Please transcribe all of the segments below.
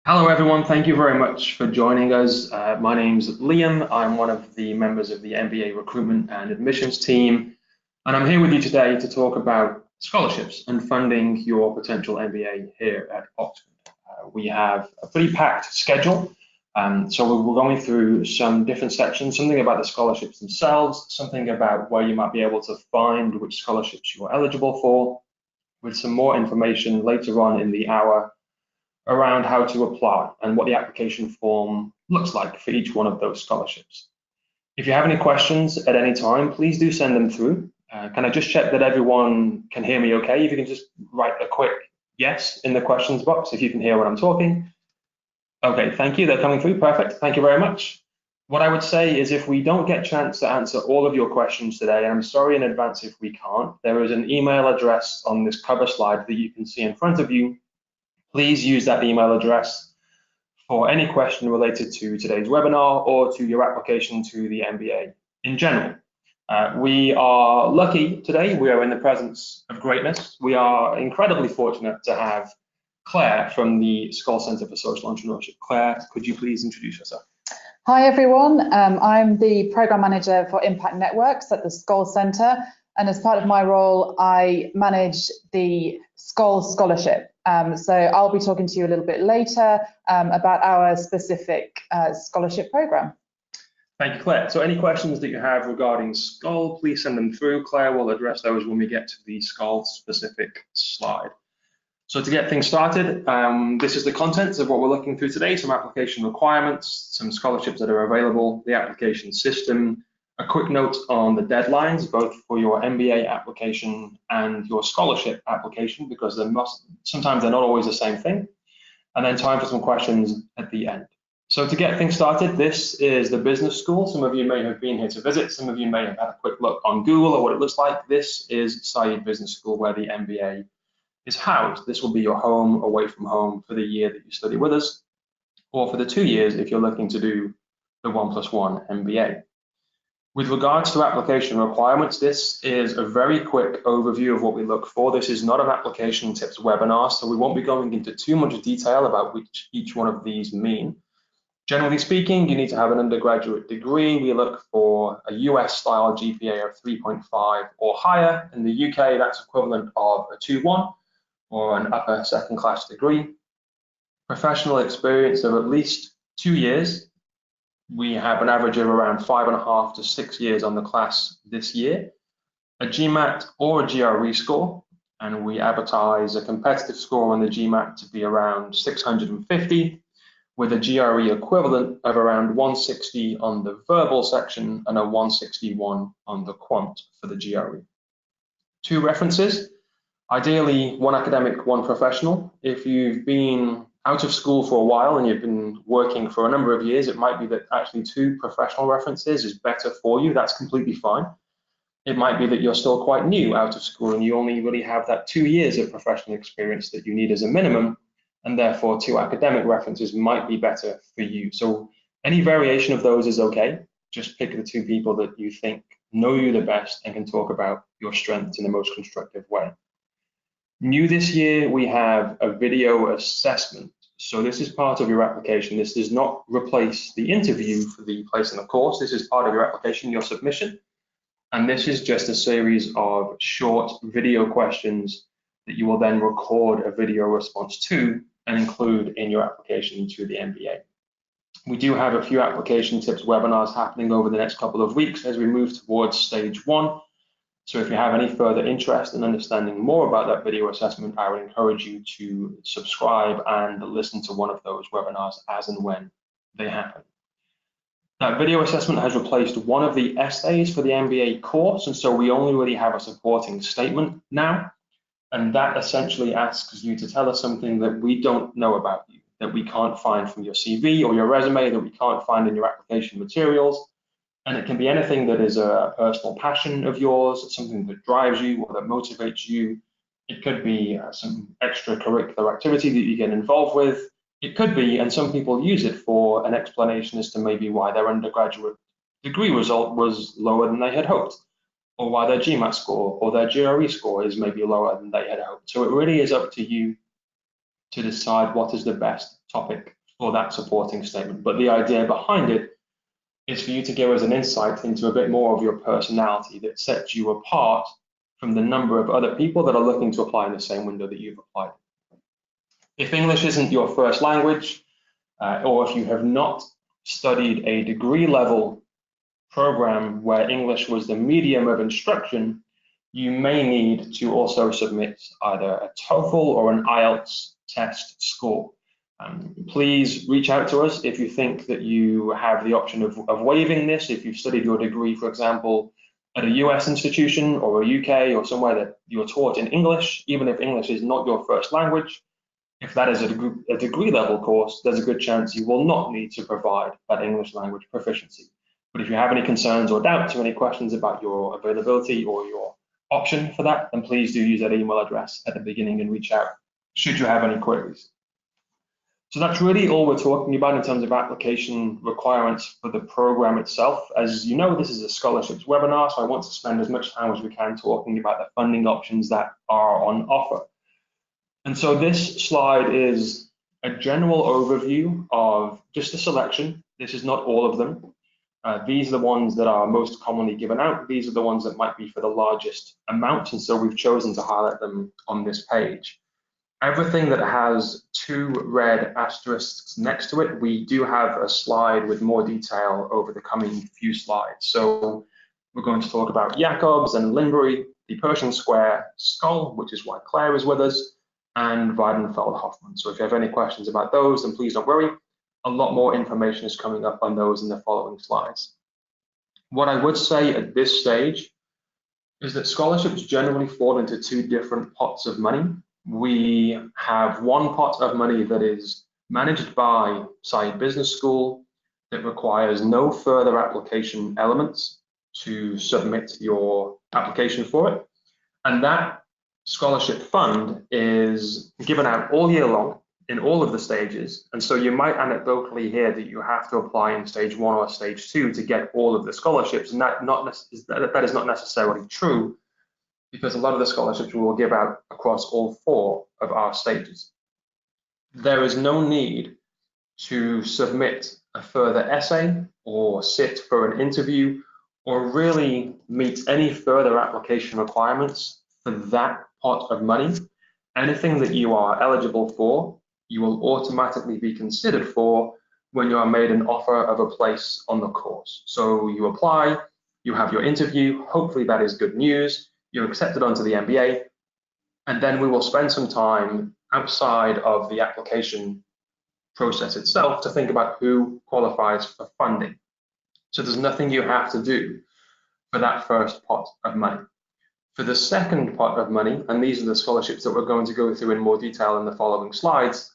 Hello, everyone. Thank you very much for joining us. My name's Liam. I'm one of the members of the MBA recruitment and admissions team, and I'm here with you today to talk about scholarships and funding your potential MBA here at Oxford. We have a pretty packed schedule, so we're going through some different sections, something about the scholarships themselves, something about where you might be able to find which scholarships you're eligible for, with some more information later on in the hour around how to apply and what the application form looks like for each one of those scholarships. If you have any questions at any time, please do send them through. Can I just check that everyone can hear me okay? If you can just write a quick yes in the questions box if you can hear what I'm talking. Okay, thank you. They're coming through. Perfect. Thank you very much. What I would say is if we don't get a chance to answer all of your questions today, and I'm sorry in advance if we can't, there is an email address on this cover slide that you can see in front of you. Please use that email address for any question related to today's webinar or to your application to the MBA in general. We are lucky today. We are in the presence of greatness. We are incredibly fortunate to have Claire from the Skoll Centre for Social Entrepreneurship. Claire, could you please introduce yourself? Hi everyone, I'm the Programme Manager for Impact Networks at the Skoll Centre, and as part of my role I manage the Skoll Scholarship. So I'll be talking to you a little bit later about our specific scholarship programme. Thank you, Claire. So any questions that you have regarding Skoll, please send them through. Claire will address those when we get to the Skoll specific slide. So to get things started, this is the contents of what we're looking through today, some application requirements, some scholarships that are available, the application system, a quick note on the deadlines, both for your MBA application and your scholarship application, because sometimes they're not always the same thing, and then time for some questions at the end. So to get things started, this is the business school. Some of you may have been here to visit, some of you may have had a quick look on Google at what it looks like. This is Said Business School, where the MBA is housed. This will be your home away from home for the year that you study with us, or for the 2 years if you're looking to do the 1+1 MBA. With regards to application requirements, this is a very quick overview of what we look for. This is not an application tips webinar, so we won't be going into too much detail about which each one of these mean. Generally speaking, you need to have an undergraduate degree. We look for a US-style GPA of 3.5 or higher. In the UK, that's equivalent of a 2-1 or an upper second-class degree. Professional experience of at least 2 years. We have an average of around 5.5 to 6 years on the class this year. A GMAT or a GRE score, and we advertise a competitive score on the GMAT to be around 650, with a GRE equivalent of around 160 on the verbal section and a 161 on the quant for the GRE. 2 references, ideally 1 academic, 1 professional. If you've been out of school for a while and you've been working for a number of years, it might be that actually 2 professional references is better for you. That's completely fine. It might be that you're still quite new out of school and you only really have that 2 years of professional experience that you need as a minimum, and therefore 2 academic references might be better for you. So any variation of those is okay. Just pick the 2 people that you think know you the best and can talk about your strengths in the most constructive way. New this year, we have a video assessment. So this is part of your application. This does not replace the interview for the place in the course. This is part of your application, your submission. And this is just a series of short video questions that you will then record a video response to and include in your application to the MBA. We do have a few application tips webinars happening over the next couple of weeks as we move towards stage 1. So if you have any further interest in understanding more about that video assessment, I would encourage you to subscribe and listen to one of those webinars as and when they happen. That video assessment has replaced one of the essays for the MBA course, and so we only really have a supporting statement now. And that essentially asks you to tell us something that we don't know about you, that we can't find from your CV or your resume, that we can't find in your application materials. And it can be anything that is a personal passion of yours, something that drives you or that motivates you. It could be some extracurricular activity that you get involved with. It could be, and some people use it for an explanation as to maybe why their undergraduate degree result was lower than they had hoped, or why their GMAT score or their GRE score is maybe lower than they had hoped. So it really is up to you to decide what is the best topic or that supporting statement. But the idea behind it is for you to give us an insight into a bit more of your personality that sets you apart from the number of other people that are looking to apply in the same window that you've applied. If English isn't your first language, or if you have not studied a degree level program where English was the medium of instruction, you may need to also submit either a TOEFL or an IELTS test score. Please reach out to us if you think that you have the option of waiving this. If you've studied your degree, for example, at a US institution or a UK or somewhere that you're taught in English, even if English is not your first language, if that is a degree level course, there's a good chance you will not need to provide that English language proficiency. But if you have any concerns or doubts or any questions about your availability or your option for that, then please do use that email address at the beginning and reach out should you have any queries. So that's really all we're talking about in terms of application requirements for the program itself. As you know, this is a scholarships webinar, so I want to spend as much time as we can talking about the funding options that are on offer. And so this slide is a general overview of just a selection. This is not all of them. These are the ones that are most commonly given out. These are the ones that might be for the largest amount, and so we've chosen to highlight them on this page. Everything that has 2 red asterisks next to it, we do have a slide with more detail over the coming few slides. So we're going to talk about Jacobs and Linbury, the Pershing Square, Skoll, which is why Claire is with us, and Weidenfeld-Hoffmann. So if you have any questions about those, then please don't worry. A lot more information is coming up on those in the following slides. What I would say at this stage is that scholarships generally fall into 2 different pots of money. We have one pot of money that is managed by Saïd Business School that requires no further application elements to submit your application for it. And that scholarship fund is given out all year long in all of the stages. And so you might anecdotally hear that you have to apply in stage 1 or stage 2 to get all of the scholarships. And that is not necessarily true, because a lot of the scholarships we will give out across all 4 of our stages. There is no need to submit a further essay or sit for an interview or really meet any further application requirements for that pot of money. Anything that you are eligible for, you will automatically be considered for when you are made an offer of a place on the course. So you apply, you have your interview, hopefully that is good news, you're accepted onto the MBA, and then we will spend some time outside of the application process itself to think about who qualifies for funding. So there's nothing you have to do for that first pot of money. For the second pot of money, and these are the scholarships that we're going to go through in more detail in the following slides,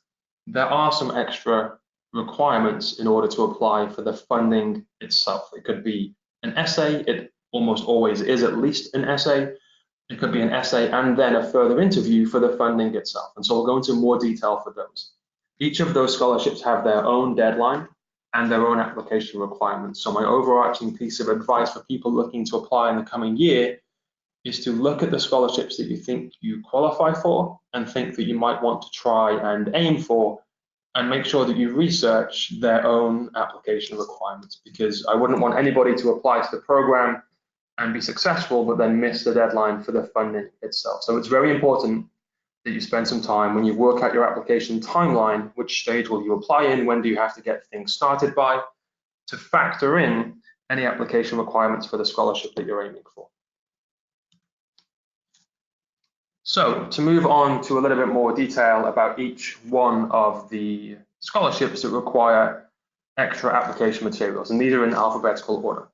there are some extra requirements in order to apply for the funding itself. It could be an essay, it almost always is at least an essay. It could be an essay and then a further interview for the funding itself. And so we'll go into more detail for those. Each of those scholarships have their own deadline and their own application requirements. So my overarching piece of advice for people looking to apply in the coming year is to look at the scholarships that you think you qualify for and think that you might want to try and aim for, and make sure that you research their own application requirements, because I wouldn't want anybody to apply to the program and be successful but then miss the deadline for the funding itself. So it's very important that you spend some time when you work out your application timeline, which stage will you apply in, when do you have to get things started by, to factor in any application requirements for the scholarship that you're aiming for. So to move on to a little bit more detail about each one of the scholarships that require extra application materials, and these are in alphabetical order.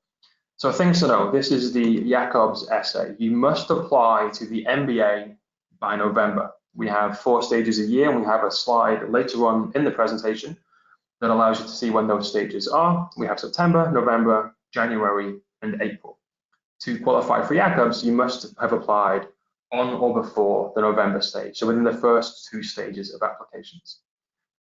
So things to know, this is the Jacobs essay. You must apply to the MBA by November. We have 4 stages a year, and we have a slide later on in the presentation that allows you to see when those stages are. We have September, November, January, and April. To qualify for Jacobs, you must have applied on or before the November stage, so within the first 2 stages of applications.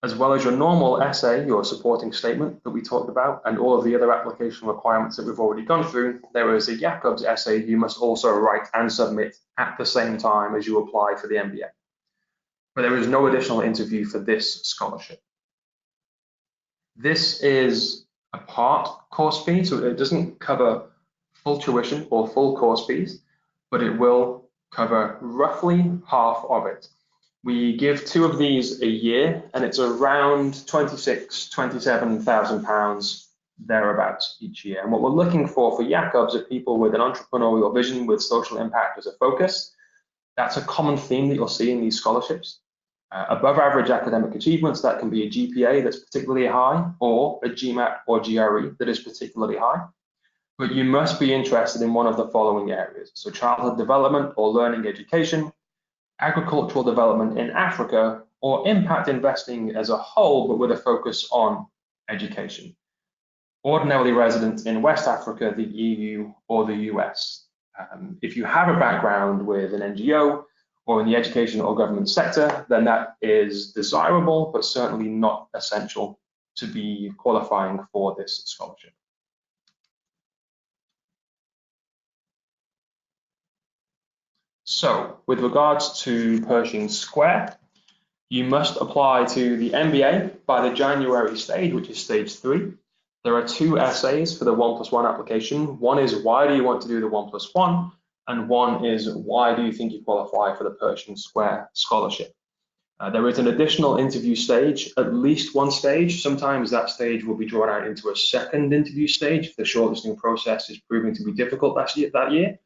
As well as your normal essay, your supporting statement that we talked about, and all of the other application requirements that we've already gone through, there is a Jacobs essay you must also write and submit at the same time as you apply for the MBA. But there is no additional interview for this scholarship. This is a part course fee, so it doesn't cover full tuition or full course fees, but it will cover roughly half of it. We give 2 of these a year, and it's around £27,000 thereabouts each year. And what we're looking for Jacobs are people with an entrepreneurial vision with social impact as a focus. That's a common theme that you'll see in these scholarships. Above average academic achievements, that can be a GPA that's particularly high, or a GMAT or GRE that is particularly high. But you must be interested in one of the following areas. So childhood development or learning education, agricultural development in Africa, or impact investing as a whole, but with a focus on education. Ordinarily resident in West Africa, the EU, or the US. If you have a background with an NGO or in the education or government sector, then that is desirable, but certainly not essential to be qualifying for this scholarship. So, with regards to Pershing Square, you must apply to the MBA by the January stage, which is stage 3. There are 2 essays for the 1+1 application. One is, why do you want to do the 1+1? And one is, why do you think you qualify for the Pershing Square scholarship? There is an additional interview stage, at least one stage. Sometimes that stage will be drawn out into a second interview stage if the shortlisting process is proving to be difficult that year.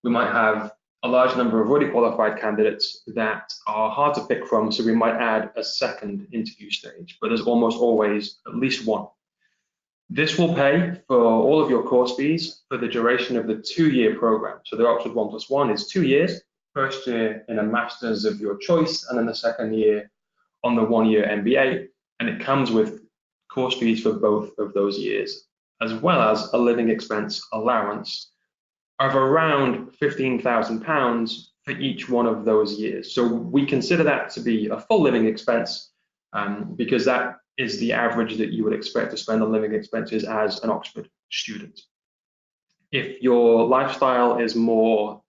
We might have a large number of already qualified candidates that are hard to pick from, so we might add a second interview stage, but there's almost always at least one. This will pay for all of your course fees for the duration of the 2-year program. So the Oxford 1+1 is 2 years, first year in a master's of your choice, and then the second year on the 1-year MBA. And it comes with course fees for both of those years, as well as a living expense allowance of around £15,000 for each one of those years. So we consider that to be a full living expense because that is the average that you would expect to spend on living expenses as an Oxford student. If your lifestyle is more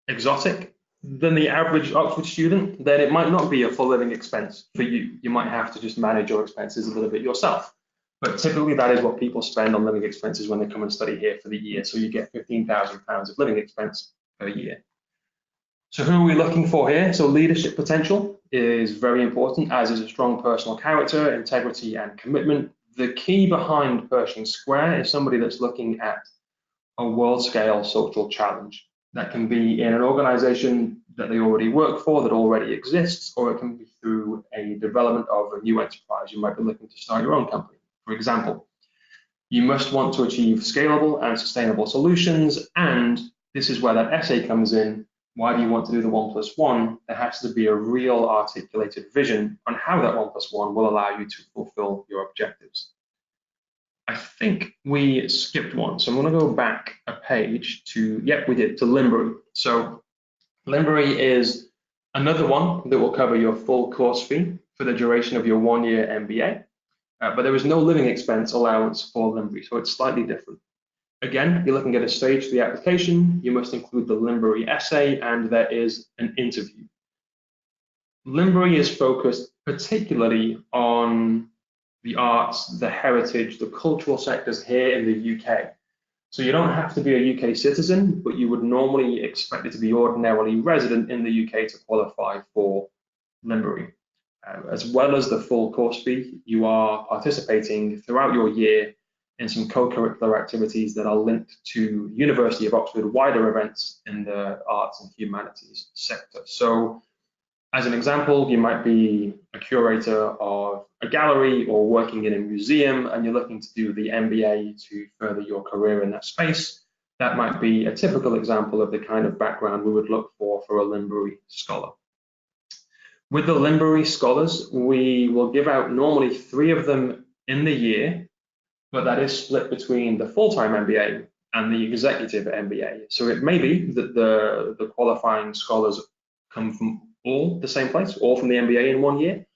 exotic than the average Oxford student, then it might not be a full living expense for you. You might have to just manage your expenses a little bit yourself. But typically that is what people spend on living expenses when they come and study here for the year. So you get £15,000 of living expense per year. So who are we looking for here? So leadership potential is very important, as is a strong personal character, integrity, and commitment. The key behind Pershing Square is somebody that's looking at a world-scale social challenge. That can be in an organization that they already work for, that already exists, or it can be through a development of a new enterprise. You might be looking to start your own company, for example. You must want to achieve scalable and sustainable solutions, and this is where that essay comes in. Why do you want to do the 1+1? There has to be a real articulated vision on how that 1+1 will allow you to fulfill your objectives. I think we skipped one, so I'm going to go back a page to, yep, we did, to Limbury. So Limbury is another one that will cover your full course fee for the duration of your 1-year MBA, but there is no living expense allowance for Limbury, so it's slightly different. Again, you're looking at a stage for the application. You must include the Limbury essay, and there is an interview. Limbury is focused particularly on the arts, the heritage, the cultural sectors here in the UK. So you don't have to be a UK citizen, but you would normally expect it to be ordinarily resident in the UK to qualify for Limbury. As well as the full course fee, you are participating throughout your year in some co-curricular activities that are linked to University of Oxford wider events in the arts and humanities sector. So as an example, you might be a curator of a gallery or working in a museum, and you're looking to do the MBA to further your career in that space. That might be a typical example of the kind of background we would look for a Limbury scholar. With the Limbury scholars, we will give out normally 3 of them in the year, but that is split between the full-time MBA and the executive MBA. So it may be that the qualifying scholars come from all the same place, all from the MBA in 1 year,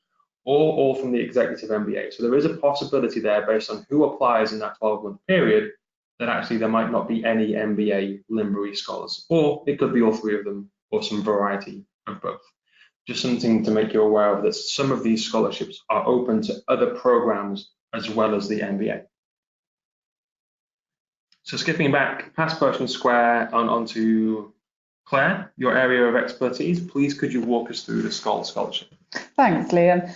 or all from the executive MBA. So there is a possibility there based on who applies in that 12-month period that actually there might not be any MBA Limbury scholars, or it could be all 3 of them, or some variety of both. Just something to make you aware of, that some of these scholarships are open to other programs as well as the MBA. So skipping back past Pershing Square onto Claire, your area of expertise, please could you walk us through the Skoll Scholarship? Thanks, Liam.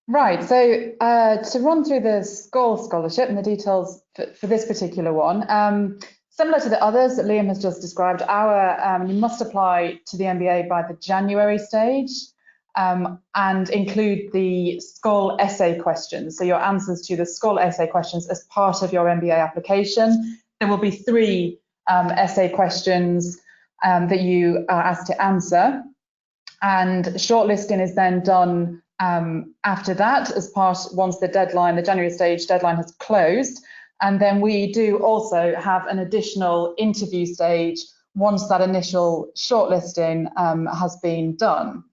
Right, so to run through the Skoll Scholarship and the details for this particular one, similar to the others that Liam has just described, you must apply to the MBA by the January stage and include the Skoll essay questions. So your answers to the Skoll essay questions as part of your MBA application. There will be 3 essay questions that you are asked to answer. And shortlisting is then done after that once the deadline, the January stage deadline has closed. And then we do also have an additional interview stage once that initial shortlisting has been done.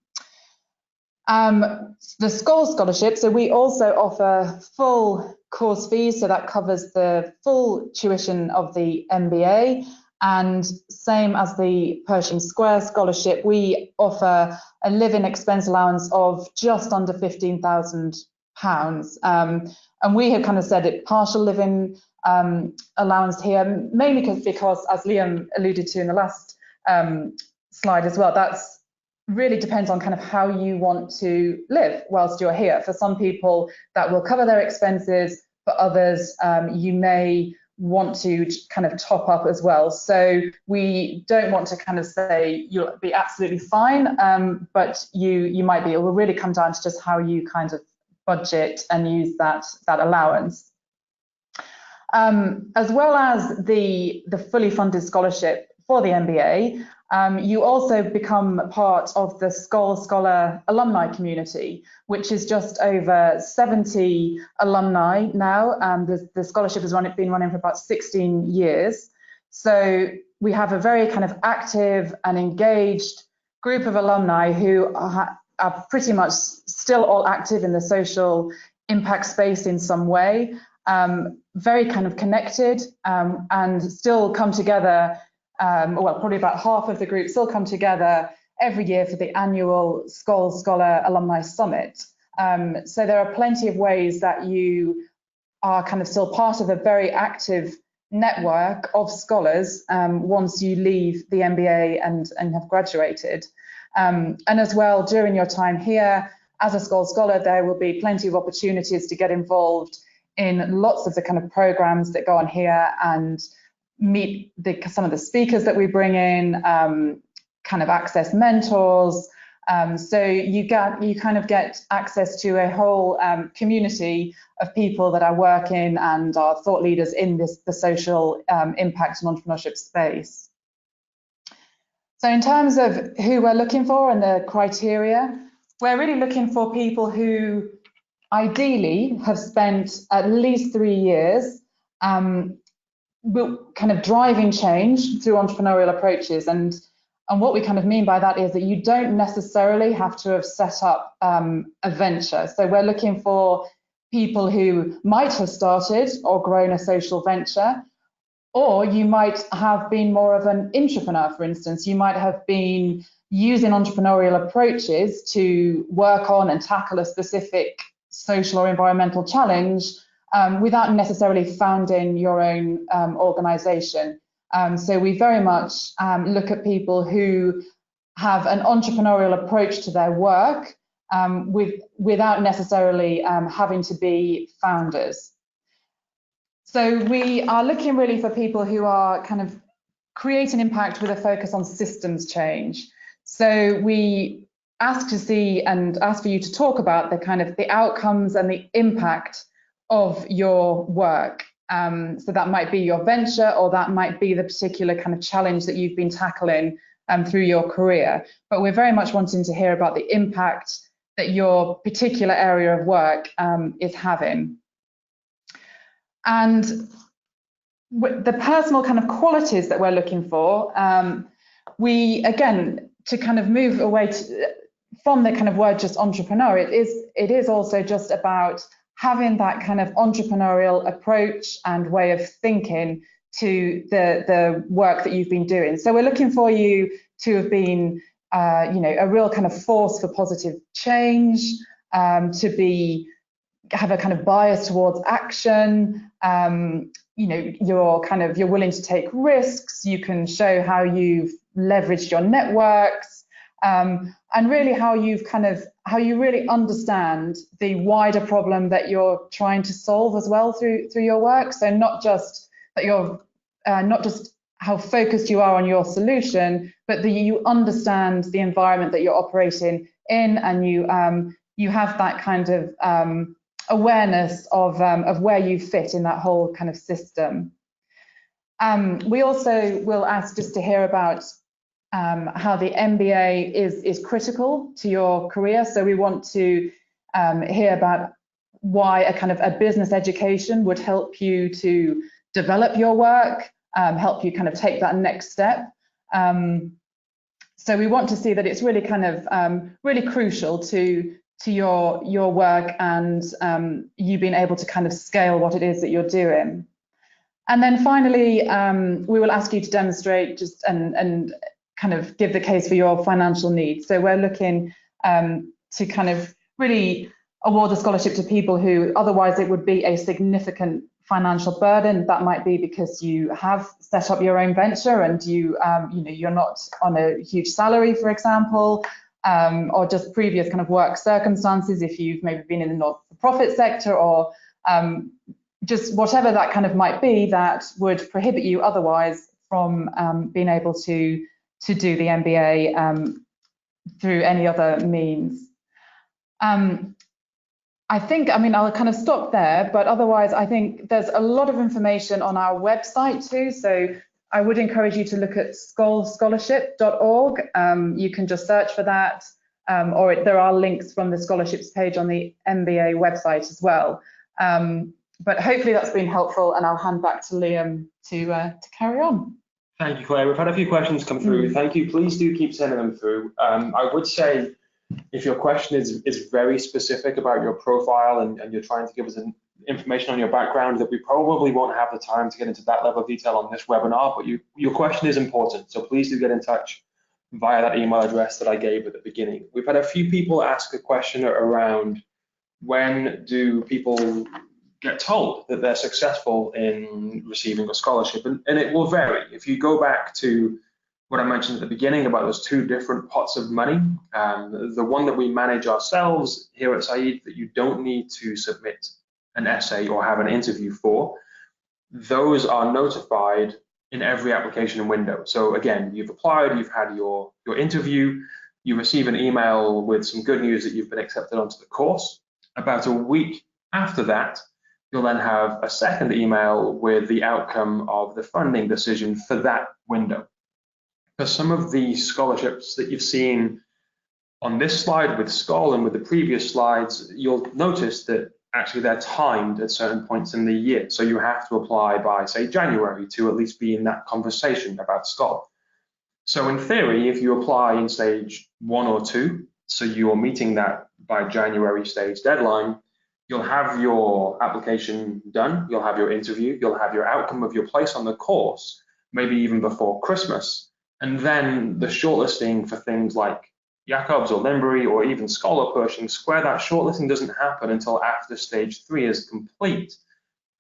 The Skoll Scholarship, so we also offer full course fees, so that covers the full tuition of the MBA. And same as the Pershing Square Scholarship, we offer a living expense allowance of just under £15,000. And we have kind of said it partial living allowance here, mainly because, as Liam alluded to in the last slide as well, that's really depends on kind of how you want to live whilst you're here. For some people, that will cover their expenses. For others, you may want to kind of top up as well. So we don't want to kind of say you'll be absolutely fine, but you might be. It will really come down to just how you kind of budget and use that allowance. As well as the fully funded scholarship for the MBA, you also become part of the Skoll Scholar alumni community, which is just over 70 alumni now. The scholarship has been running for about 16 years. So we have a very kind of active and engaged group of alumni who are pretty much still all active in the social impact space in some way, very kind of connected and still come together. Well, probably about half of the group still come together every year for the annual Skoll Scholar Alumni Summit. So there are plenty of ways that you are kind of still part of a very active network of scholars once you leave the MBA and have graduated. And as well, during your time here as a Skoll Scholar, there will be plenty of opportunities to get involved in lots of the kind of programs that go on here and meet some of the speakers that we bring in, kind of access mentors. So you kind of get access to a whole community of people that are working and are thought leaders in the social impact and entrepreneurship space. So in terms of who we're looking for and the criteria, we're really looking for people who ideally have spent at least 3 years kind of driving change through entrepreneurial approaches. And what we kind of mean by that is that you don't necessarily have to have set up a venture. So we're looking for people who might have started or grown a social venture, or you might have been more of an entrepreneur, for instance. You might have been using entrepreneurial approaches to work on and tackle a specific social or environmental challenge without necessarily founding your own organization. So we very much look at people who have an entrepreneurial approach to their work without necessarily having to be founders. So we are looking really for people who are kind of creating impact with a focus on systems change. So we ask to see and ask for you to talk about the kind of the outcomes and the impact of your work. So that might be your venture, or that might be the particular kind of challenge that you've been tackling through your career. But we're very much wanting to hear about the impact that your particular area of work is having. And the personal kind of qualities that we're looking for, we, again, to kind of move away from the kind of word just entrepreneur, it is also just about having that kind of entrepreneurial approach and way of thinking to the work that you've been doing. So we're looking for you to have been, a real kind of force for positive change, to be have a kind of bias towards action. You know, you're willing to take risks. You can show how you've leveraged your networks, and really how you really understand the wider problem that you're trying to solve as well through your work. So not just that you're not just how focused you are on your solution, but that you understand the environment that you're operating in, and you have that kind of awareness of where you fit in that whole kind of system. We also will ask just to hear about how the MBA is critical to your career. So we want to hear about why a business education would help you to develop your work, help you kind of take that next step. So we want to see that it's really kind of really crucial to your work, and you being able to kind of scale what it is that you're doing. And then finally, we will ask you to demonstrate just and kind of give the case for your financial needs. So we're looking to kind of really award the scholarship to people who otherwise it would be a significant financial burden. That might be because you have set up your own venture and you know, you're not on a huge salary, for example, or just previous kind of work circumstances, if you've maybe been in the not-for-profit sector, or just whatever that kind of might be that would prohibit you otherwise from being able to do the MBA through any other means. I mean, I'll kind of stop there, but otherwise I think there's a lot of information on our website too. So I would encourage you to look at skollscholarship.org. You can just search for that, or there are links from the scholarships page on the MBA website as well. But hopefully that's been helpful, and I'll hand back to Liam to carry on. Thank you, Claire. We've had a few questions come through. Thank you. Please do keep sending them through. I would say if your question is very specific about your profile and you're trying to give us information on your background, that we probably won't have the time to get into that level of detail on this webinar, but your question is important. So please do get in touch via that email address that I gave at the beginning. We've had a few people ask a question around when do people get told that they're successful in receiving a scholarship, and it will vary. If you go back to what I mentioned at the beginning about those two different pots of money, the one that we manage ourselves here at Saïd that you don't need to submit an essay or have an interview for, those are notified in every application window. So again, you've applied, you've had your interview, you receive an email with some good news that you've been accepted onto the course. About a week after that, you'll then have a second email with the outcome of the funding decision for that window. For some of the scholarships that you've seen on this slide with Skoll and with the previous slides, you'll notice that actually they're timed at certain points in the year. So you have to apply by, say, January to at least be in that conversation about Skoll. So in theory, if you apply in stage 1 or 2, so you're meeting that by January stage deadline, you'll have your application done, you'll have your interview, you'll have your outcome of your place on the course, maybe even before Christmas. And then the shortlisting for things like Jacobs or Limbury or even Skoll or Pershing Square, that shortlisting doesn't happen until after stage 3 is complete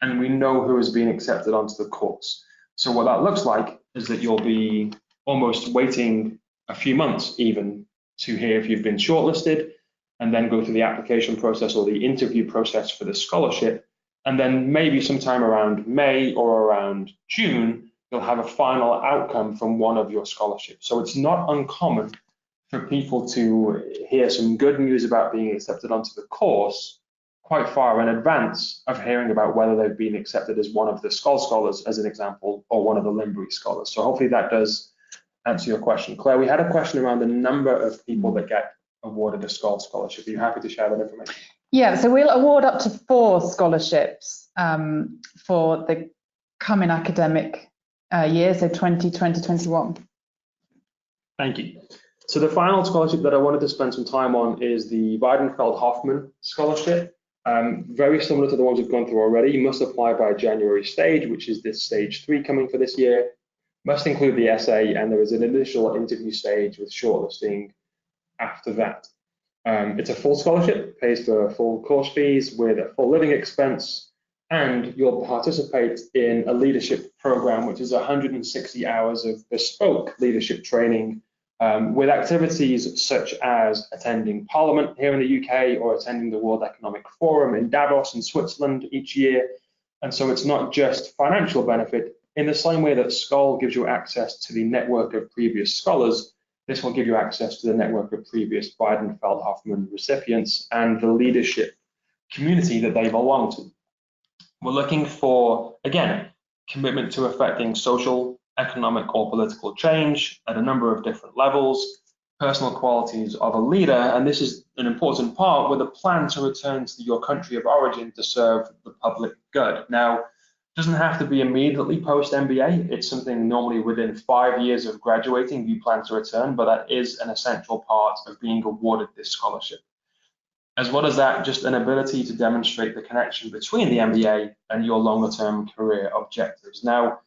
and we know who has been accepted onto the course. So what that looks like is that you'll be almost waiting a few months even to hear if you've been shortlisted, and then go through the application process or the interview process for the scholarship. And then maybe sometime around May or around June, you'll have a final outcome from one of your scholarships. So it's not uncommon for people to hear some good news about being accepted onto the course quite far in advance of hearing about whether they've been accepted as one of the Skoll scholars, as an example, or one of the Limbury scholars. So hopefully that does answer your question. Claire, we had a question around the number of people that get awarded a Skoll scholarship. Are you happy to share that information? Yeah, so we'll award up to 4 scholarships for the coming academic year, so 2020-21. Thank you. So the final scholarship that I wanted to spend some time on is the Weidenfeld-Hoffmann scholarship. Very similar to the ones we've gone through already. You must apply by January stage, which is this stage 3 coming for this year. Must include the essay, and there is an initial interview stage with shortlisting after that. It's a full scholarship, pays for full course fees with a full living expense, and you'll participate in a leadership program, which is 160 hours of bespoke leadership training with activities such as attending Parliament here in the UK or attending the World Economic Forum in Davos in Switzerland each year. And so it's not just financial benefit. In the same way that Skoll gives you access to the network of previous scholars, this will give you access to the network of previous Weidenfeld-Hoffmann recipients and the leadership community that they belong to. We're looking for, again, commitment to effecting social, economic, or political change at a number of different levels, personal qualities of a leader, and this is an important part with a plan to return to your country of origin to serve the public good. Now, it doesn't have to be immediately post MBA. It's something normally within 5 years of graduating you plan to return, but that is an essential part of being awarded this scholarship. As well as that, just an ability to demonstrate the connection between the MBA and your longer-term career objectives. Now,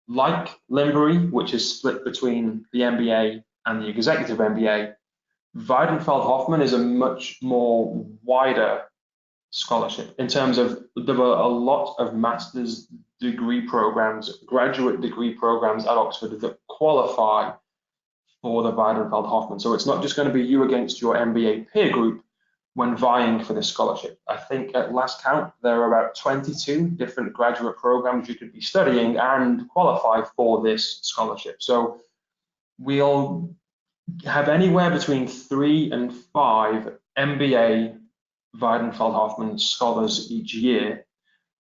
like Limbury, which is split between the MBA and the executive MBA, Weidenfeld-Hoffmann is a much more wider scholarship in terms of there were a lot of master's degree programs, graduate degree programs at Oxford that qualify for the Weidenfeld-Hoffmann. So it's not just going to be you against your MBA peer group when vying for this scholarship. I think at last count, there are about 22 different graduate programs you could be studying and qualify for this scholarship. So we'll have anywhere between 3 and 5 MBA Weidenfeld-Hoffmann scholars each year.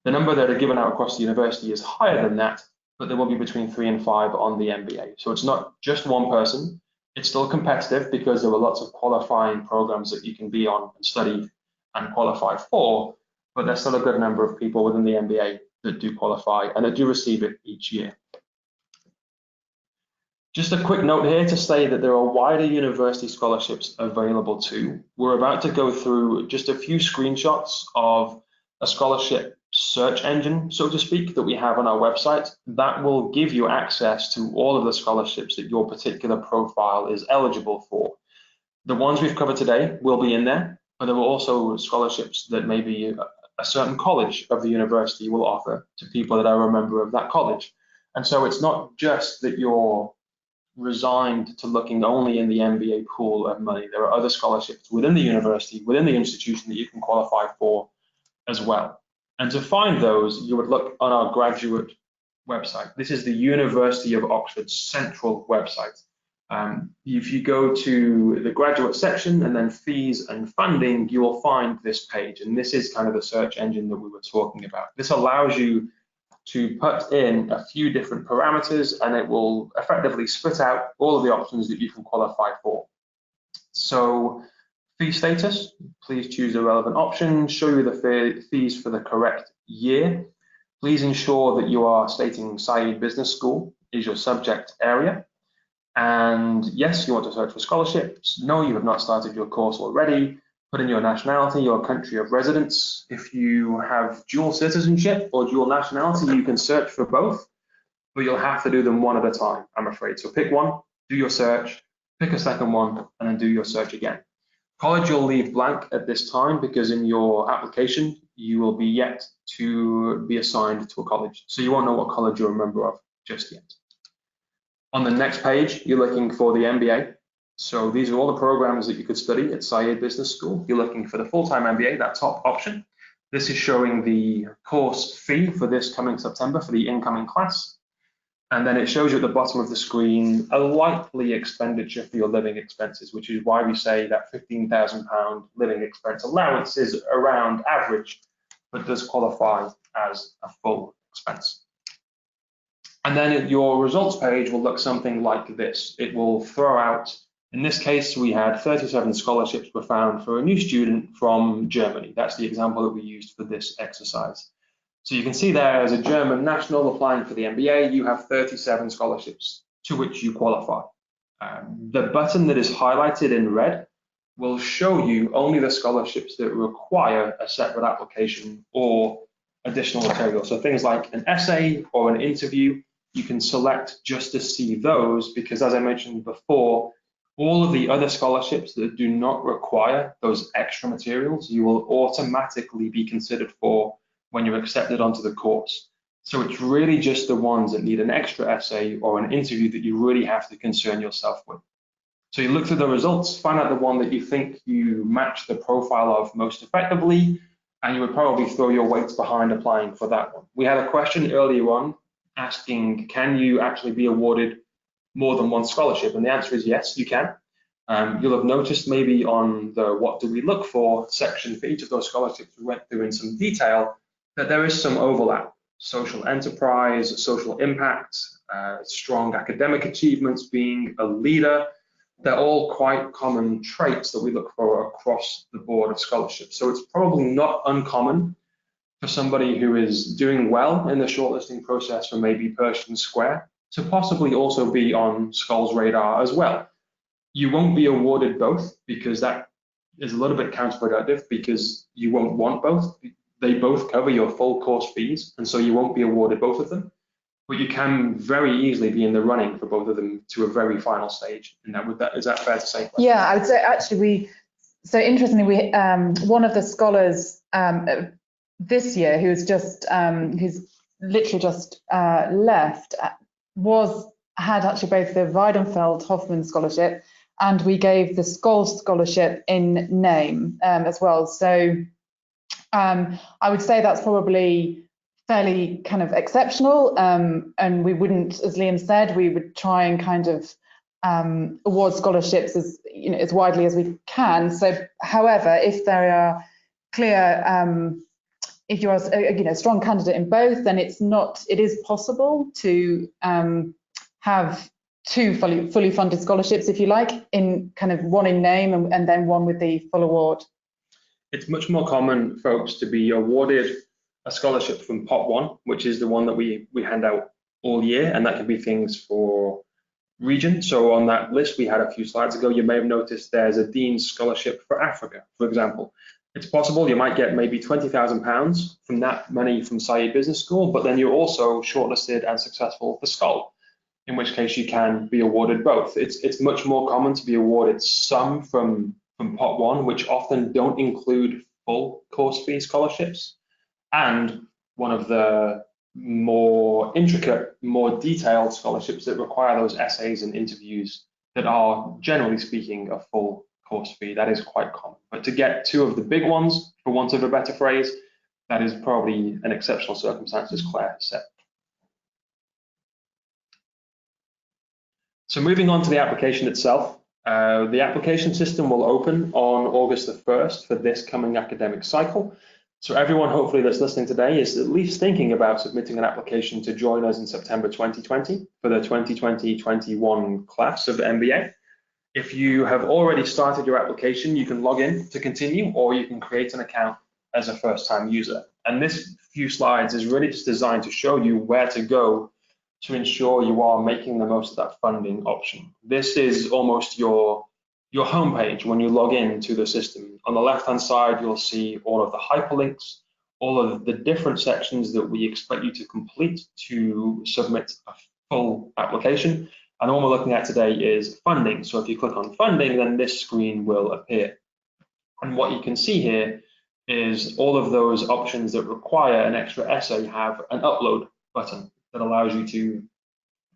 The number that are given out across the university is higher than that, but there will be between 3 and 5 on the MBA. So it's not just one person. It's still competitive because there are lots of qualifying programs that you can be on and study and qualify for, but there's still a good number of people within the MBA that do qualify and that do receive it each year. Just a quick note here to say that there are wider university scholarships available too. We're about to go through just a few screenshots of a scholarship search engine, so to speak, that we have on our website that will give you access to all of the scholarships that your particular profile is eligible for. The ones we've covered today will be in there, but there are also scholarships that maybe a certain college of the university will offer to people that are a member of that college. And so it's not just that you're resigned to looking only in the MBA pool of money. There are other scholarships within the university, within the institution that you can qualify for as well. And to find those, you would look on our graduate website. This is the University of Oxford's central website. If you go to the graduate section and then fees and funding, you will find this page. And this is kind of the search engine that we were talking about. This allows you to put in a few different parameters and it will effectively spit out all of the options that you can qualify for. So fee status, please choose the relevant option, show you the fees for the correct year. Please ensure that you are stating Saïd Business School is your subject area. And yes, you want to search for scholarships. No, you have not started your course already. Put in your nationality, your country of residence. If you have dual citizenship or dual nationality, you can search for both, but you'll have to do them one at a time, I'm afraid. So pick one, do your search, pick a second one, and then do your search again. College you'll leave blank at this time because in your application, you will be yet to be assigned to a college. So you won't know what college you're a member of just yet. On the next page, you're looking for the MBA. So these are all the programs that you could study at Saïd Business School. You're looking for the full-time MBA, that top option. This is showing the course fee for this coming September for the incoming class. And then it shows you at the bottom of the screen a likely expenditure for your living expenses, which is why we say that £15,000 living expense allowance is around average, but does qualify as a full expense. And then your results page will look something like this. It will throw out, in this case, we had 37 scholarships were found for a new student from Germany. That's the example that we used for this exercise. So you can see there as a German national applying for the MBA, you have 37 scholarships to which you qualify. The button that is highlighted in red will show you only the scholarships that require a separate application or additional material. So things like an essay or an interview, you can select just to see those because as I mentioned before, All of the other scholarships that do not require those extra materials, you will automatically be considered for when you're accepted onto the course. So it's really just the ones that need an extra essay or an interview that you really have to concern yourself with. So you look through the results, find out the one that you think you match the profile of most effectively, and you would probably throw your weights behind applying for that one. We had a question earlier on asking, can you actually be awarded more than one scholarship? And the answer is yes, you can. You'll have noticed maybe on the what do we look for section for each of those scholarships we went through in some detail that there is some overlap. Social enterprise, social impact, strong academic achievements, being a leader, they're all quite common traits that we look for across the board of scholarships. So it's probably not uncommon for somebody who is doing well in the shortlisting process for maybe Pershing Square to possibly also be on Skoll's radar as well. You won't be awarded both because that is a little bit counterproductive because you won't want both. They both cover your full course fees, and so you won't be awarded both of them. But you can very easily be in the running for both of them to a very final stage. And is that fair to say? Yeah, I would say actually so interestingly, we one of the scholars this year who's literally just left had actually both the Weidenfeld Hoffman Scholarship, and we gave the Skoll Scholarship in name as well. So I would say that's probably fairly kind of exceptional, and we wouldn't, as Liam said, we would try and kind of award scholarships as as widely as we can. So, however, if there are clear, if you're a strong candidate in both, then it is possible to have two fully funded scholarships, if you like, in kind of one in name and then one with the full award. It's much more common, folks, to be awarded a scholarship from Pot 1, which is the one that we hand out all year, and that can be things for region. So on that list we had a few slides ago, you may have noticed there's a Dean's Scholarship for Africa, for example. It's possible you might get maybe £20,000 from that money from Saïd Business School, but then you're also shortlisted and successful for Skoll, in which case you can be awarded both. It's much more common to be awarded some from Pot 1, which often don't include full course fee scholarships, and one of the more intricate, more detailed scholarships that require those essays and interviews that are, generally speaking, a full course fee. That is quite common. But to get two of the big ones, for want of a better phrase, that is probably an exceptional circumstance, as Claire has said. So moving on to the application itself, the application system will open on August the 1st for this coming academic cycle. So everyone hopefully that's listening today is at least thinking about submitting an application to join us in September 2020 for the 2020-21 class of MBA. If you have already started your application, you can log in to continue, or you can create an account as a first-time user. And this few slides is really just designed to show you where to go to ensure you are making the most of that funding option. This is almost your homepage when you log into the system. On the left-hand side, you'll see all of the hyperlinks, all of the different sections that we expect you to complete to submit a full application. And the one we're looking at today is funding. So if you click on funding, then this screen will appear. And what you can see here is all of those options that require an extra essay have an upload button that allows you to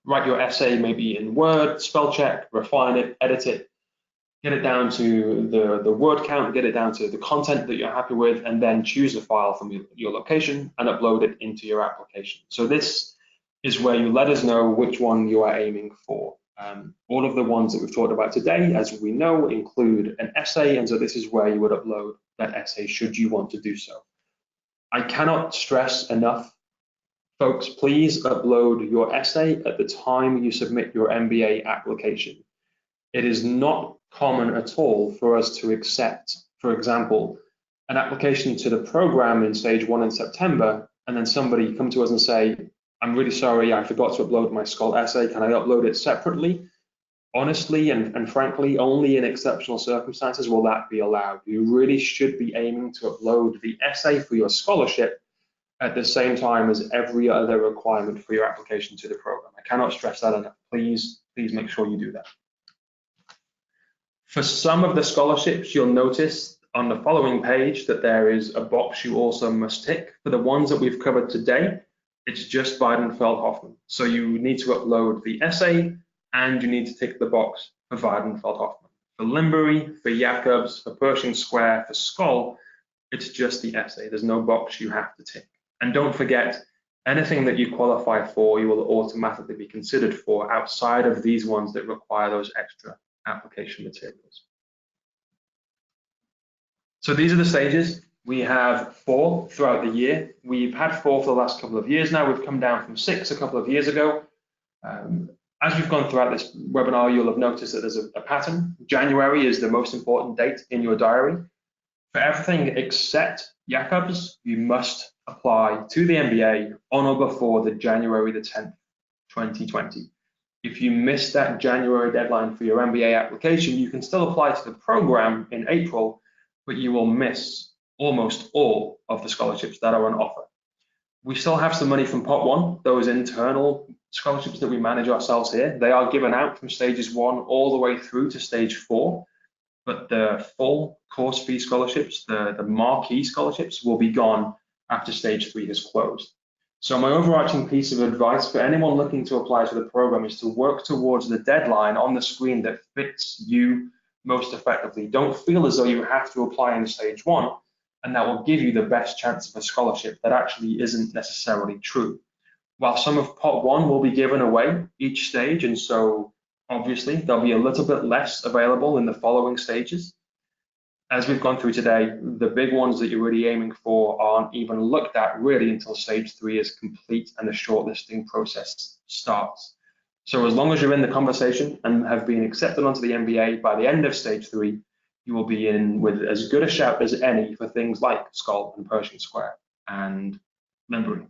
write your essay maybe in Word, spell check, refine it, edit it, get it down to the word count, get it down to the content that you're happy with, and then choose a file from your location and upload it into your application. So this is where you let us know which one you are aiming for. All of the ones that we've talked about today, as we know, include an essay, and so this is where you would upload that essay should you want to do so. I cannot stress enough, folks, please upload your essay at the time you submit your MBA application. It is not common at all for us to accept, for example, an application to the program in stage 1 in September, and then somebody come to us and say, I'm really sorry, I forgot to upload my Skoll essay, can I upload it separately? Honestly and frankly, only in exceptional circumstances will that be allowed. You really should be aiming to upload the essay for your scholarship at the same time as every other requirement for your application to the program. I cannot stress that enough. Please make sure you do that. For some of the scholarships, you'll notice on the following page that there is a box you also must tick. For the ones that we've covered today, it's just Weidenfeld-Hoffmann. So you need to upload the essay and you need to tick the box for Weidenfeld-Hoffmann. For Limbury, for Jacobs, for Pershing Square, for Skoll, it's just the essay. There's no box you have to tick. And don't forget, anything that you qualify for, you will automatically be considered for outside of these ones that require those extra application materials. So these are the stages. We have 4 throughout the year. We've had 4 for the last couple of years now. We've come down from 6 a couple of years ago. As we've gone throughout this webinar, you'll have noticed that there's a pattern. January is the most important date in your diary. For everything except Jacobs, you must apply to the MBA on or before the January the 10th, 2020. If you miss that January deadline for your MBA application, you can still apply to the program in April, but you will miss almost all of the scholarships that are on offer. We still have some money from Pot 1, those internal scholarships that we manage ourselves here. They are given out from stages 1 all the way through to stage 4, but the full course fee scholarships, the marquee scholarships, will be gone after stage 3 has closed. So my overarching piece of advice for anyone looking to apply to the program is to work towards the deadline on the screen that fits you most effectively. Don't feel as though you have to apply in stage 1, and that will give you the best chance of a scholarship. That actually isn't necessarily true. While some of Pot 1 will be given away each stage, and so obviously there'll be a little bit less available in the following stages. As we've gone through today, the big ones that you're really aiming for aren't even looked at really until stage 3 is complete and the shortlisting process starts. So as long as you're in the conversation and have been accepted onto the MBA by the end of stage 3, you will be in with as good a shout as any for things like Skoll and Pershing Square and Limbury.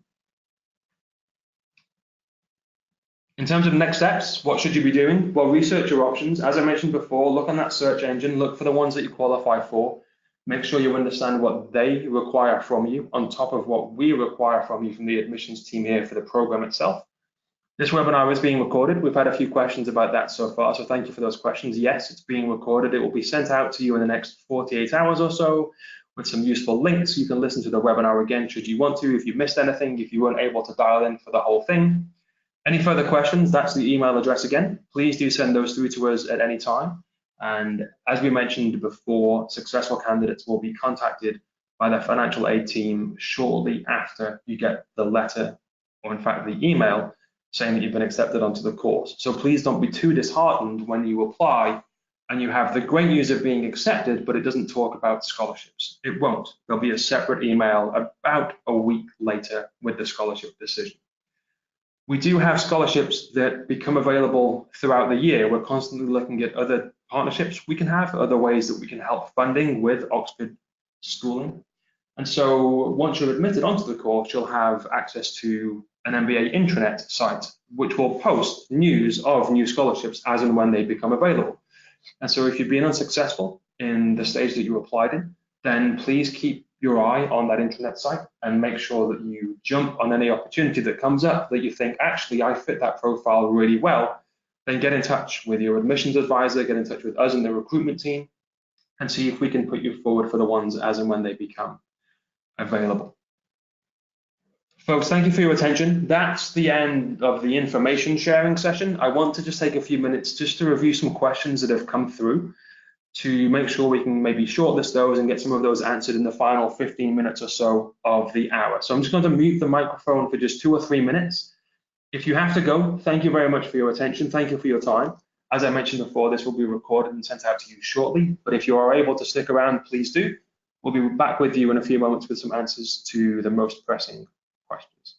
In terms of next steps, what should you be doing? Well, research your options. As I mentioned before, look on that search engine, look for the ones that you qualify for. Make sure you understand what they require from you on top of what we require from you from the admissions team here for the program itself. This webinar is being recorded. We've had a few questions about that so far, so thank you for those questions. Yes, it's being recorded. It will be sent out to you in the next 48 hours or so with some useful links. You can listen to the webinar again should you want to, if you missed anything, if you weren't able to dial in for the whole thing. Any further questions, that's the email address again. Please do send those through to us at any time. And as we mentioned before, successful candidates will be contacted by the financial aid team shortly after you get the letter, or in fact the email, saying that you've been accepted onto the course. So please don't be too disheartened when you apply and you have the great news of being accepted, but it doesn't talk about scholarships. It won't. There'll be a separate email about a week later with the scholarship decision. We do have scholarships that become available throughout the year. We're constantly looking at other partnerships we can have, other ways that we can help funding with Oxford schooling. And so once you're admitted onto the course, you'll have access to an MBA intranet site, which will post news of new scholarships as and when they become available. And so if you've been unsuccessful in the stage that you applied in, then please keep your eye on that intranet site and make sure that you jump on any opportunity that comes up that you think, actually, I fit that profile really well. Then get in touch with your admissions advisor, get in touch with us and the recruitment team, and see if we can put you forward for the ones as and when they become available. Folks, thank you for your attention. That's the end of the information sharing session. I want to just take a few minutes just to review some questions that have come through to make sure we can maybe shortlist those and get some of those answered in the final 15 minutes or so of the hour. So I'm just going to mute the microphone for just 2 or 3 minutes. If you have to go, thank you very much for your attention. Thank you for your time. As I mentioned before, this will be recorded and sent out to you shortly, but if you are able to stick around, please do. We'll be back with you in a few moments with some answers to the most pressing questions.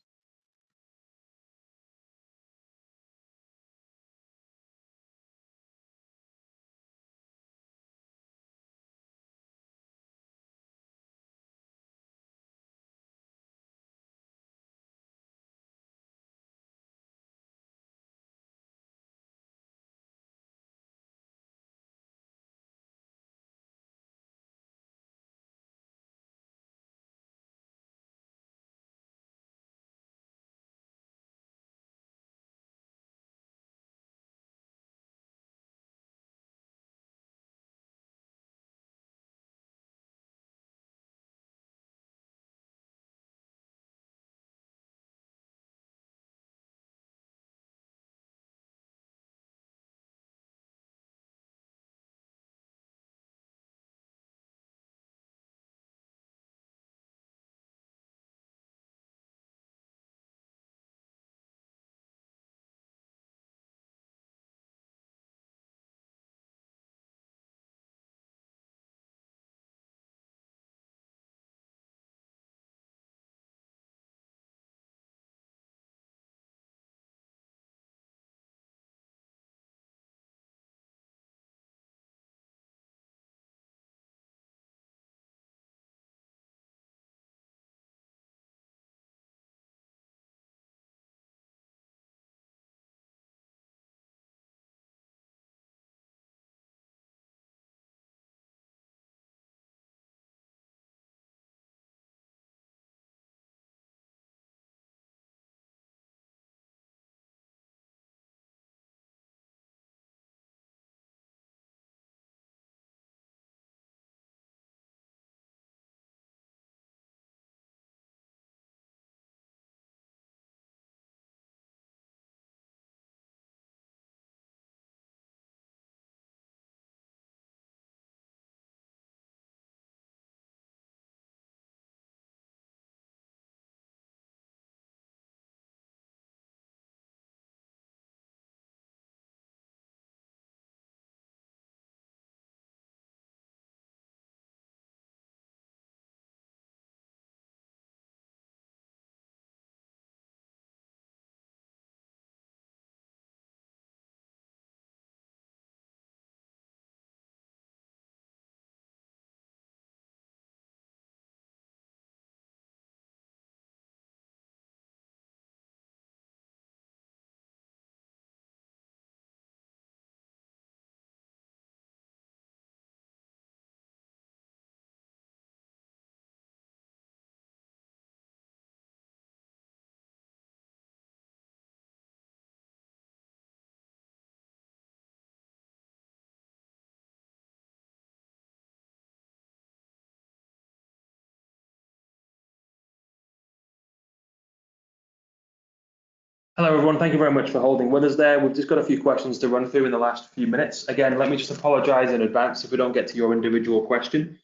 Hello, everyone. Thank you very much for holding with us there. We've just got a few questions to run through in the last few minutes. Again, let me just apologize in advance if we don't get to your individual question.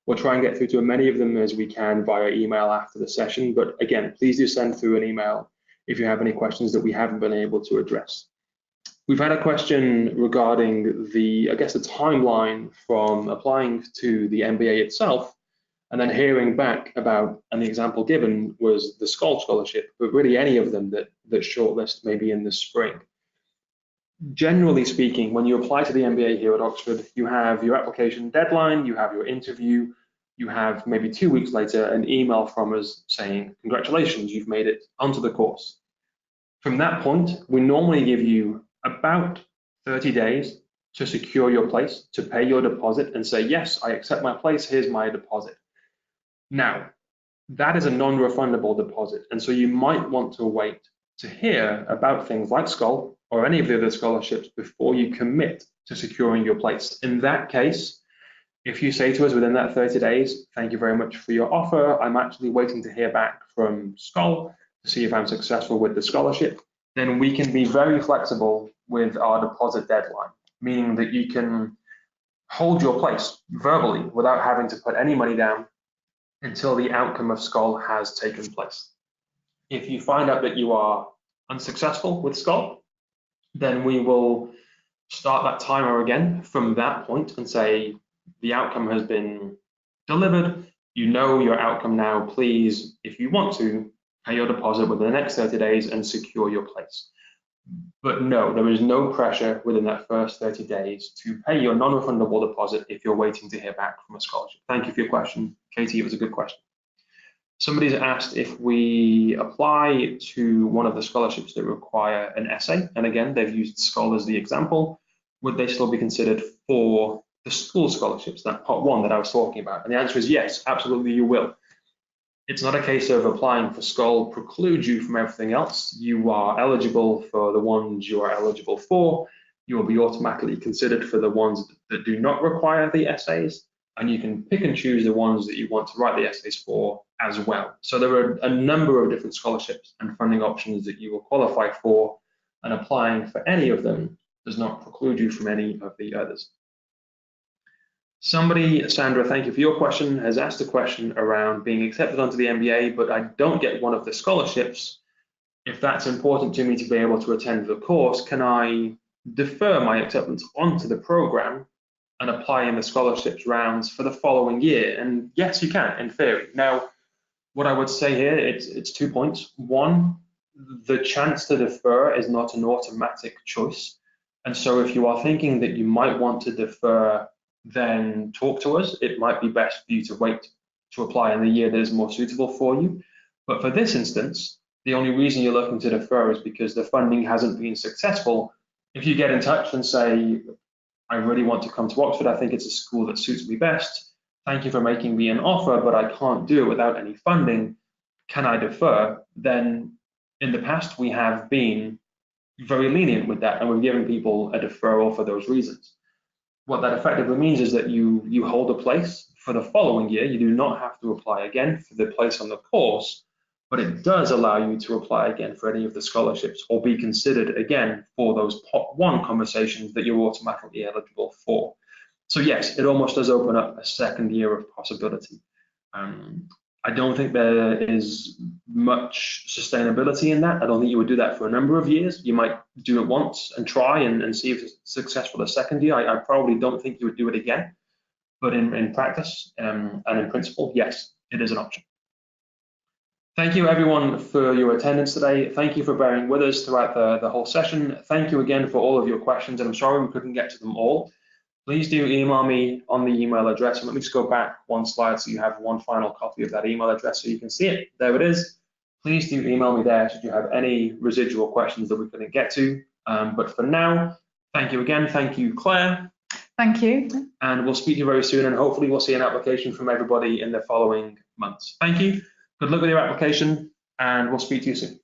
We'll try and get through to as many of them as we can via email after the session. But again, please do send through an email if you have any questions that we haven't been able to address. We've had a question regarding the timeline from applying to the MBA itself and then hearing back about, and the example given was the Skoll scholarship, but really any of them that shortlist maybe in the spring. Generally speaking, when you apply to the MBA here at Oxford, you have your application deadline, you have your interview, you have maybe 2 weeks later an email from us saying, congratulations, you've made it onto the course. From that point, we normally give you about 30 days to secure your place, to pay your deposit and say, yes, I accept my place, here's my deposit. Now, that is a non-refundable deposit, and so you might want to wait to hear about things like Skoll or any of the other scholarships before you commit to securing your place. In that case, if you say to us within that 30 days, thank you very much for your offer, I'm actually waiting to hear back from Skoll to see if I'm successful with the scholarship, then we can be very flexible with our deposit deadline, meaning that you can hold your place verbally without having to put any money down until the outcome of Skoll has taken place. If you find out that you are unsuccessful with Skoll, then we will start that timer again from that point and say the outcome has been delivered. You know your outcome now. Please, if you want to, pay your deposit within the next 30 days and secure your place. But no, there is no pressure within that first 30 days to pay your non-refundable deposit if you're waiting to hear back from a scholarship. Thank you for your question, Katie. It was a good question. Somebody's asked if we apply to one of the scholarships that require an essay, and again, they've used Skoll as the example, would they still be considered for the school scholarships, that part one that I was talking about? And the answer is yes, absolutely you will. It's not a case of applying for Skoll precludes you from everything else. You are eligible for the ones you are eligible for. You will be automatically considered for the ones that do not require the essays, and you can pick and choose the ones that you want to write the essays for as well. So there are a number of different scholarships and funding options that you will qualify for, and applying for any of them does not preclude you from any of the others. Somebody, Sandra, thank you for your question, has asked a question around being accepted onto the MBA, but I don't get one of the scholarships. If that's important to me to be able to attend the course, can I defer my acceptance onto the program and apply in the scholarships rounds for the following year? And yes, you can, in theory. Now, what I would say here, it's 2 points. One, the chance to defer is not an automatic choice. And so if you are thinking that you might want to defer, then talk to us. It might be best for you to wait to apply in the year that is more suitable for you. But for this instance, the only reason you're looking to defer is because the funding hasn't been successful. If you get in touch and say, I really want to come to Oxford, I think it's a school that suits me best, thank you for making me an offer, but I can't do it without any funding, can I defer? Then in the past, we have been very lenient with that, and we've given people a deferral for those reasons. What that effectively means is that you hold a place for the following year. You do not have to apply again for the place on the course, but it does allow you to apply again for any of the scholarships or be considered again for those pot one conversations that you're automatically eligible for. So yes, it almost does open up a second year of possibility. I don't think there is much sustainability in that. I don't think you would do that for a number of years. You might do it once and try and see if it's successful the second year. I probably don't think you would do it again, but in practice and in principle, yes, it is an option. Thank you everyone for your attendance today. Thank you for bearing with us throughout the whole session. Thank you again for all of your questions, and I'm sorry we couldn't get to them all. Please do email me on the email address, and let me just go back one slide so you have one final copy of that email address so you can see it. There it is. Please do email me there should you have any residual questions that we couldn't get to. But for now, thank you again. Thank you, Claire. Thank you. And we'll speak to you very soon, and hopefully we'll see an application from everybody in the following months. Thank you. Good luck with your application, and we'll speak to you soon.